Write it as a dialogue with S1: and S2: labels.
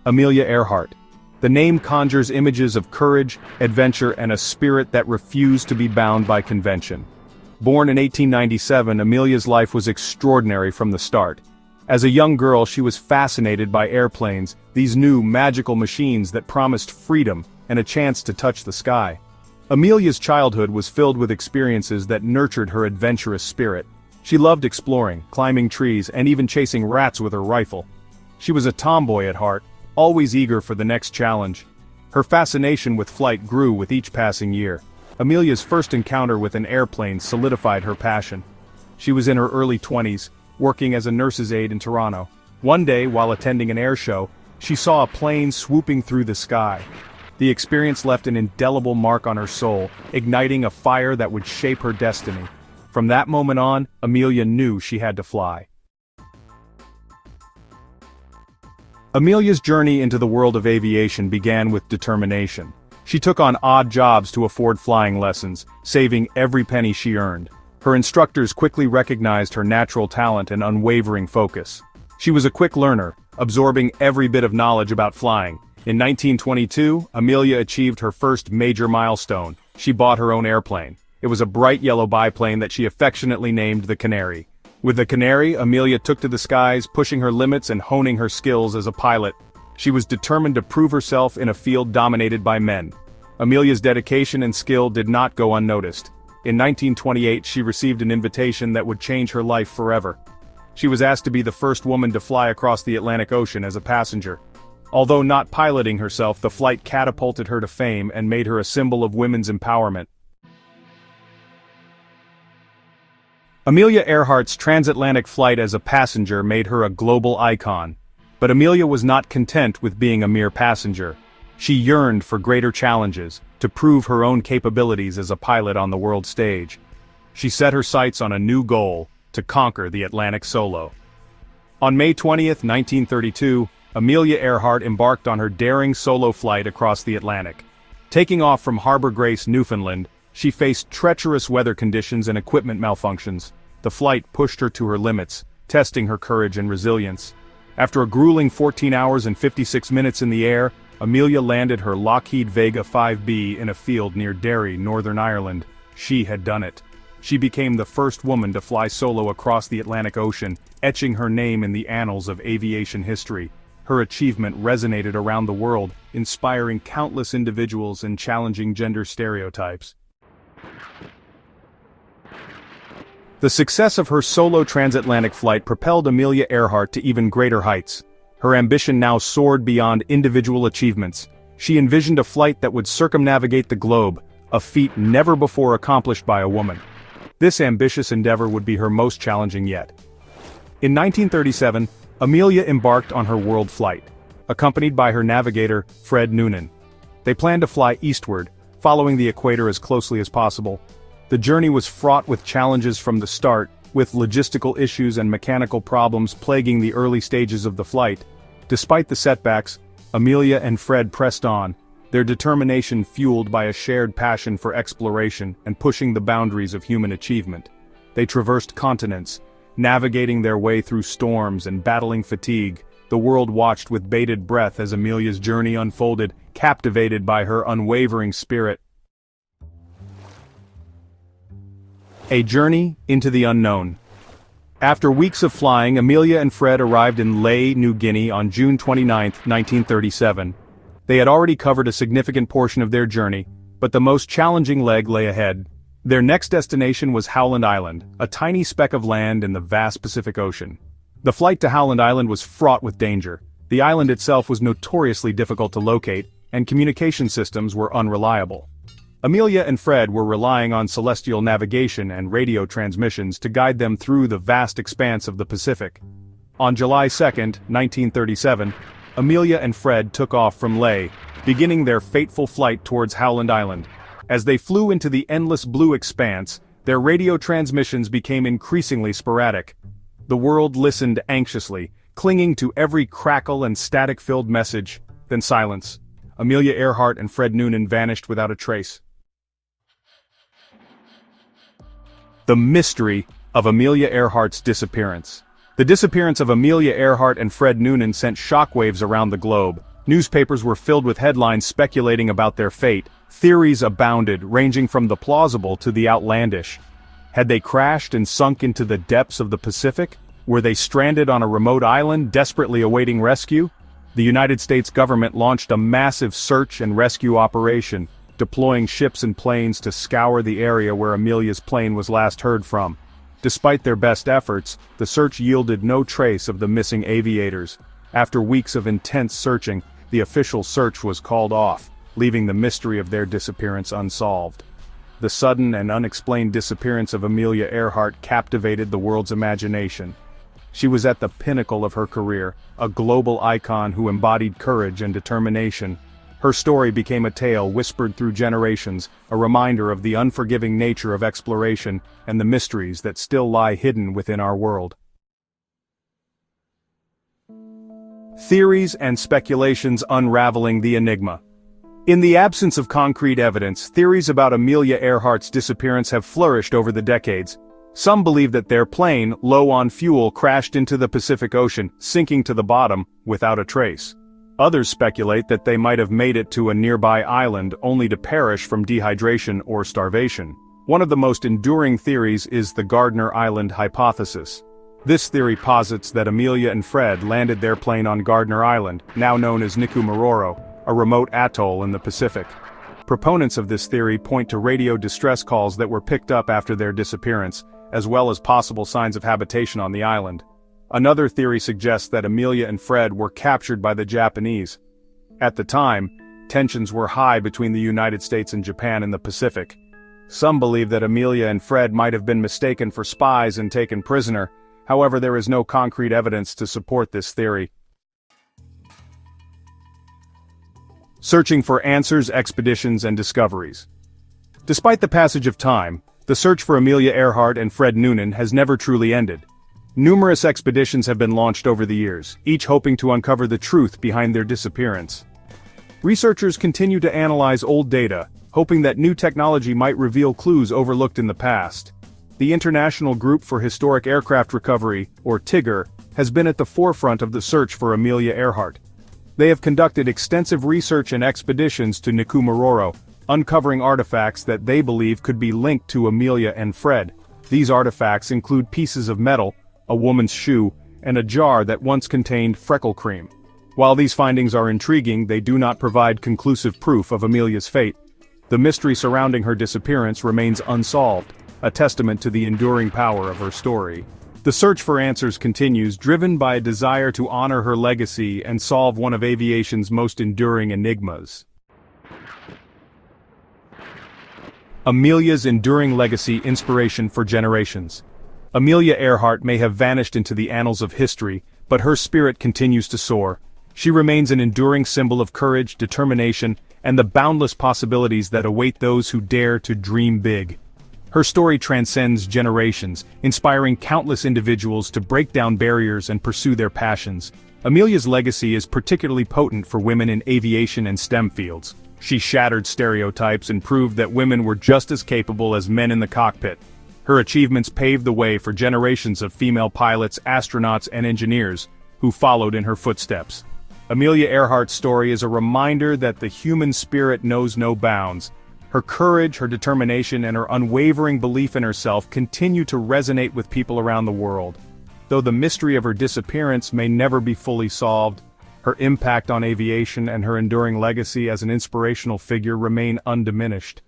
S1: Amelia Earhart. The name conjures images of courage, adventure, and a spirit that refused to be bound by convention. Born in 1897, Amelia's life was extraordinary from the start. As a young girl, she was fascinated by airplanes, these new, magical machines that promised freedom and a chance to touch the sky. Amelia's childhood was filled with experiences that nurtured her adventurous spirit. She loved exploring, climbing trees, and even chasing rats with her rifle. She was a tomboy at heart, always eager for the next challenge. Her fascination with flight grew with each passing year. Amelia's first encounter with an airplane solidified her passion. She was in her early 20s, working as a nurse's aide in Toronto. One day, while attending an air show, she saw a plane swooping through the sky. The experience left an indelible mark on her soul, igniting a fire that would shape her destiny. From that moment on, Amelia knew she had to fly. Amelia's journey into the world of aviation began with determination. She took on odd jobs to afford flying lessons, saving every penny she earned. Her instructors quickly recognized her natural talent and unwavering focus. She was a quick learner, absorbing every bit of knowledge about flying. In 1922, Amelia achieved her first major milestone. She bought her own airplane. It was a bright yellow biplane that she affectionately named the Canary. With the Canary, Amelia took to the skies, pushing her limits and honing her skills as a pilot. She was determined to prove herself in a field dominated by men. Amelia's dedication and skill did not go unnoticed. In 1928, she received an invitation that would change her life forever. She was asked to be the first woman to fly across the Atlantic Ocean as a passenger. Although not piloting herself, the flight catapulted her to fame and made her a symbol of women's empowerment. Amelia Earhart's transatlantic flight as a passenger made her a global icon. But Amelia was not content with being a mere passenger. She yearned for greater challenges, to prove her own capabilities as a pilot on the world stage. She set her sights on a new goal, to conquer the Atlantic solo. On May 20, 1932, Amelia Earhart embarked on her daring solo flight across the Atlantic. Taking off from Harbor Grace, Newfoundland, she faced treacherous weather conditions and equipment malfunctions. The flight pushed her to her limits, testing her courage and resilience. After a grueling 14 hours and 56 minutes in the air, Amelia landed her Lockheed Vega 5B in a field near Derry, Northern Ireland. She had done it. She became the first woman to fly solo across the Atlantic Ocean, etching her name in the annals of aviation history. Her achievement resonated around the world, inspiring countless individuals and challenging gender stereotypes. The success of her solo transatlantic flight propelled Amelia Earhart to even greater heights. Her ambition now soared beyond individual achievements. She envisioned a flight that would circumnavigate the globe, a feat never before accomplished by a woman. This ambitious endeavor would be her most challenging yet. In 1937, Amelia embarked on her world flight, accompanied by her navigator, Fred Noonan. They planned to fly eastward, following the equator as closely as possible. The journey was fraught with challenges from the start, with logistical issues and mechanical problems plaguing the early stages of the flight. Despite the setbacks, Amelia and Fred pressed on, their determination fueled by a shared passion for exploration and pushing the boundaries of human achievement. They traversed continents, navigating their way through storms and battling fatigue. The world watched with bated breath as Amelia's journey unfolded, captivated by her unwavering spirit. A journey into the unknown. After weeks of flying, Amelia and Fred arrived in Lae, New Guinea on June 29, 1937. They had already covered a significant portion of their journey, but the most challenging leg lay ahead. Their next destination was Howland Island, a tiny speck of land in the vast Pacific Ocean. The flight to Howland Island was fraught with danger. The island itself was notoriously difficult to locate, and communication systems were unreliable. Amelia and Fred were relying on celestial navigation and radio transmissions to guide them through the vast expanse of the Pacific. On July 2, 1937, Amelia and Fred took off from Lae, beginning their fateful flight towards Howland Island. As they flew into the endless blue expanse, their radio transmissions became increasingly sporadic. The world listened anxiously, clinging to every crackle and static-filled message. Then silence. Amelia Earhart and Fred Noonan vanished without a trace. The mystery of Amelia Earhart's disappearance. The disappearance of Amelia Earhart and Fred Noonan sent shockwaves around the globe. Newspapers were filled with headlines speculating about their fate. Theories abounded, ranging from the plausible to the outlandish. Had they crashed and sunk into the depths of the Pacific? Were they stranded on a remote island, desperately awaiting rescue? The United States government launched a massive search and rescue operation, deploying ships and planes to scour the area where Amelia's plane was last heard from. Despite their best efforts, the search yielded no trace of the missing aviators. After weeks of intense searching, the official search was called off, leaving the mystery of their disappearance unsolved. The sudden and unexplained disappearance of Amelia Earhart captivated the world's imagination. She was at the pinnacle of her career, a global icon who embodied courage and determination. Her story became a tale whispered through generations, a reminder of the unforgiving nature of exploration and the mysteries that still lie hidden within our world. Theories and speculations unraveling the enigma. In the absence of concrete evidence, theories about Amelia Earhart's disappearance have flourished over the decades. Some believe that their plane, low on fuel, crashed into the Pacific Ocean, sinking to the bottom, without a trace. Others speculate that they might have made it to a nearby island only to perish from dehydration or starvation. One of the most enduring theories is the Gardner Island hypothesis. This theory posits that Amelia and Fred landed their plane on Gardner Island, now known as Nikumaroro, a remote atoll in the Pacific. Proponents of this theory point to radio distress calls that were picked up after their disappearance, as well as possible signs of habitation on the island. Another theory suggests that Amelia and Fred were captured by the Japanese. At the time, tensions were high between the United States and Japan in the Pacific. Some believe that Amelia and Fred might have been mistaken for spies and taken prisoner. However, there is no concrete evidence to support this theory. Searching for answers, expeditions, and discoveries. Despite the passage of time, the search for Amelia Earhart and Fred Noonan has never truly ended. Numerous expeditions have been launched over the years, each hoping to uncover the truth behind their disappearance. Researchers continue to analyze old data, hoping that new technology might reveal clues overlooked in the past. The International Group for Historic Aircraft Recovery, or TIGR, has been at the forefront of the search for Amelia Earhart. They have conducted extensive research and expeditions to Nikumaroro, uncovering artifacts that they believe could be linked to Amelia and Fred. These artifacts include pieces of metal, a woman's shoe, and a jar that once contained freckle cream. While these findings are intriguing, they do not provide conclusive proof of Amelia's fate. The mystery surrounding her disappearance remains unsolved, a testament to the enduring power of her story. The search for answers continues, driven by a desire to honor her legacy and solve one of aviation's most enduring enigmas. Amelia's enduring legacy, inspiration for generations. Amelia Earhart may have vanished into the annals of history, but her spirit continues to soar. She remains an enduring symbol of courage, determination, and the boundless possibilities that await those who dare to dream big. Her story transcends generations, inspiring countless individuals to break down barriers and pursue their passions. Amelia's legacy is particularly potent for women in aviation and STEM fields. She shattered stereotypes and proved that women were just as capable as men in the cockpit. Her achievements paved the way for generations of female pilots, astronauts, and engineers who followed in her footsteps. Amelia Earhart's story is a reminder that the human spirit knows no bounds. Her courage, her determination, and her unwavering belief in herself continue to resonate with people around the world. Though the mystery of her disappearance may never be fully solved, her impact on aviation and her enduring legacy as an inspirational figure remain undiminished.